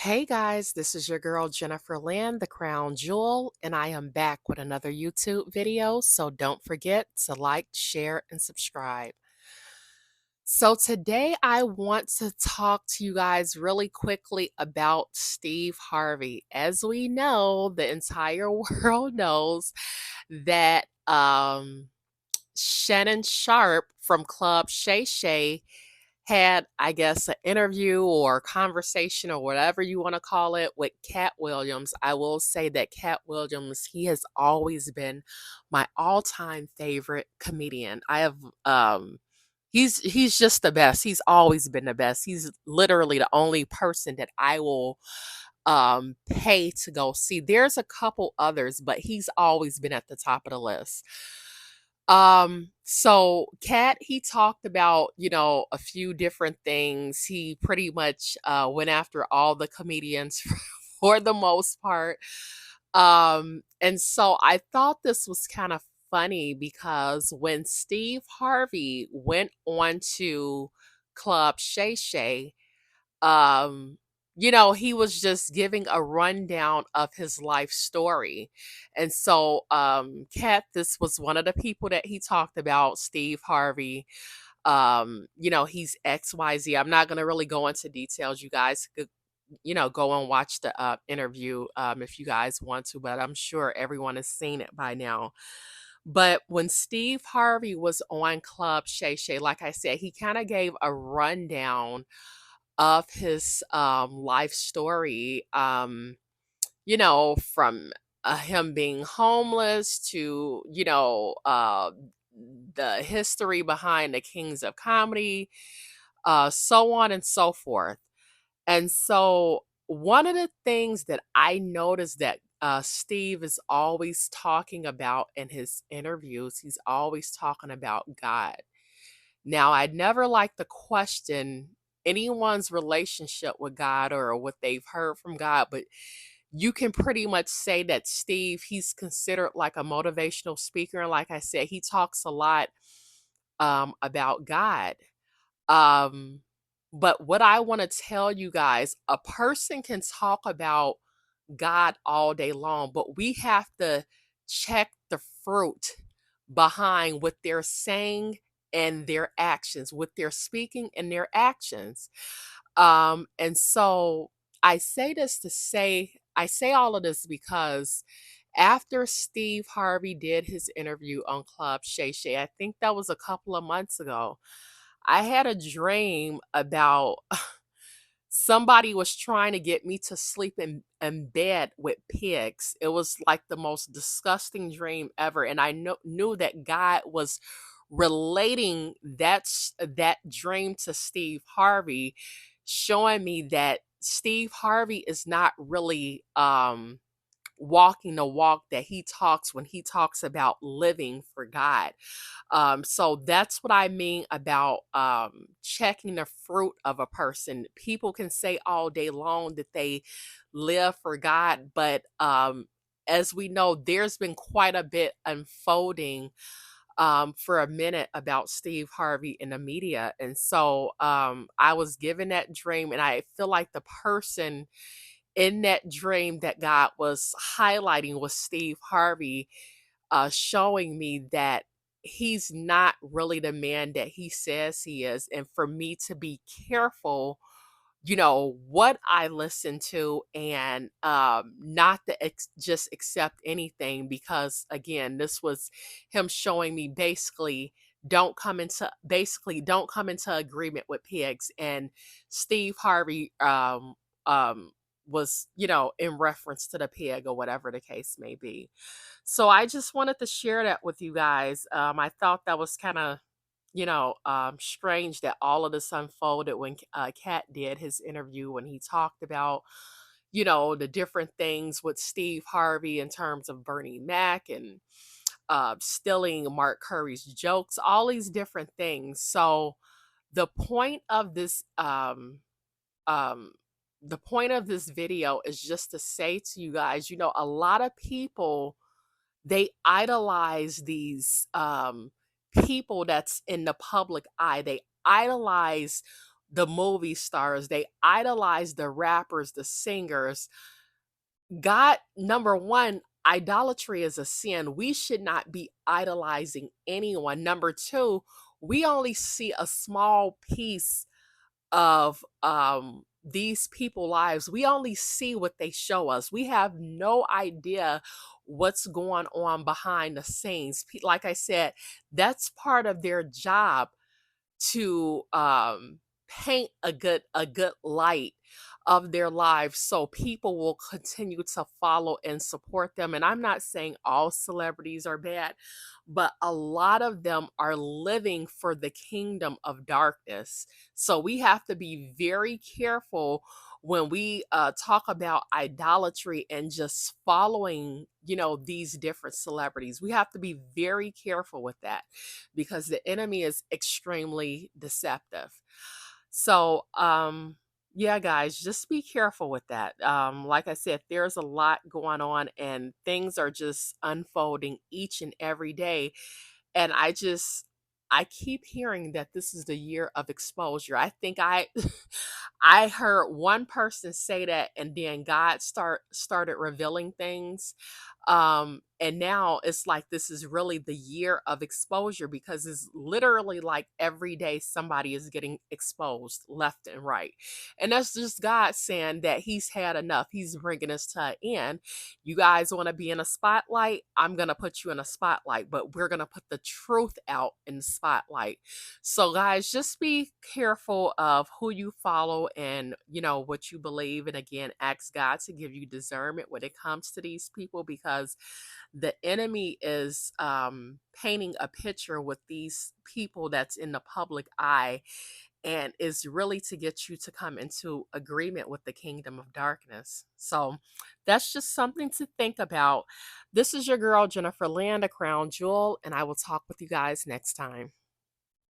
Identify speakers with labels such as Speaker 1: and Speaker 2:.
Speaker 1: Hey guys, this is your girl Jennifer Land, the Crown Jewel, and I am back with another YouTube video. So don't forget to like, share, and subscribe. So today I want to talk to you guys really quickly about Steve Harvey. As we know, the entire world knows that Shannon Sharp from Club Shay Shay had, I guess, an interview or conversation or whatever you want to call it with Cat Williams. I will say that Cat Williams, he has always been my all-time favorite comedian. He's just the best. He's always been the best. He's literally the only person that I will pay to go see. There's a couple others, but he's always been at the top of the list. So Cat, he talked about, a few different things. He pretty much went after all the comedians for the most part. And so I thought this was kind of funny because when Steve Harvey went on to Club Shay Shay, um he was just giving a rundown of his life story. And so Kat, this was one of the people that he talked about, Steve Harvey. He's XYZ. I'm not going to really go into details. You guys could go and watch the interview if you guys want to, but I'm sure everyone has seen it by now. But when Steve Harvey was on Club Shay Shay, like I said, he kind of gave a rundown of his life story, from him being homeless to, the history behind the Kings of Comedy, so on and so forth. And so, one of the things that I noticed that Steve is always talking about in his interviews, he's always talking about God. Now, I'd never like to question anyone's relationship with God or what they've heard from God, but you can pretty much say that Steve, he's considered like a motivational speaker. And like I said, he talks a lot about God. Um, but what I want to tell you guys, a person can talk about God all day long, but we have to check the fruit behind what they're saying and their actions, what they're speaking and their actions. And so I say all of this because after Steve Harvey did his interview on Club Shay Shay, I think that was a couple of months ago, I had a dream about somebody was trying to get me to sleep in bed with pigs. It was like the most disgusting dream ever. And I knew that God was relating that dream to Steve Harvey, showing me that Steve Harvey is not really walking the walk that he talks when he talks about living for God. So that's what I mean about checking the fruit of a person. People can say all day long that they live for God, but as we know, there's been quite a bit unfolding for a minute about Steve Harvey in the media. And so I was given that dream, and I feel like the person in that dream that God was highlighting was Steve Harvey, showing me that he's not really the man that he says he is. And for me to be careful, what I listen to, and not to just accept anything, because again, this was him showing me don't come into agreement with pigs. And Steve Harvey was, in reference to the pig or whatever the case may be. So I just wanted to share that with you guys. I thought that was kind of, strange that all of this unfolded when Kat did his interview, when he talked about, the different things with Steve Harvey in terms of Bernie Mac and stealing Mark Curry's jokes, all these different things. So the point of this, um, the point of this video is just to say to you guys, a lot of people, they idolize these people that's in the public eye. They idolize the movie stars, they idolize the rappers, the singers. God, number one, idolatry is a sin. We should not be idolizing anyone. Number two, we only see a small piece of these people lives. We only see what they show us. We have no idea what's going on behind the scenes. Like I said, that's part of their job, to paint a good light of their lives so people will continue to follow and support them. And I'm not saying all celebrities are bad, but a lot of them are living for the kingdom of darkness. So we have to be very careful when we talk about idolatry and just following, these different celebrities. We have to be very careful with that, because the enemy is extremely deceptive. So, yeah, guys, just be careful with that. Like I said, there's a lot going on and things are just unfolding each and every day. And I keep hearing that this is the year of exposure. I think I heard one person say that, and then God started revealing things. And now it's like this is really the year of exposure, because it's literally like every day somebody is getting exposed left and right. And that's just God saying that he's had enough. He's bringing us to an end. You guys want to be in a spotlight? I'm going to put you in a spotlight, but we're going to put the truth out in the spotlight. So, guys, just be careful of who you follow and, what you believe. And again, ask God to give you discernment when it comes to these people, because the enemy is painting a picture with these people that's in the public eye, and is really to get you to come into agreement with the kingdom of darkness. So that's just something to think about. This is your girl, Jennifer Land, a crown jewel, and I will talk with you guys next time.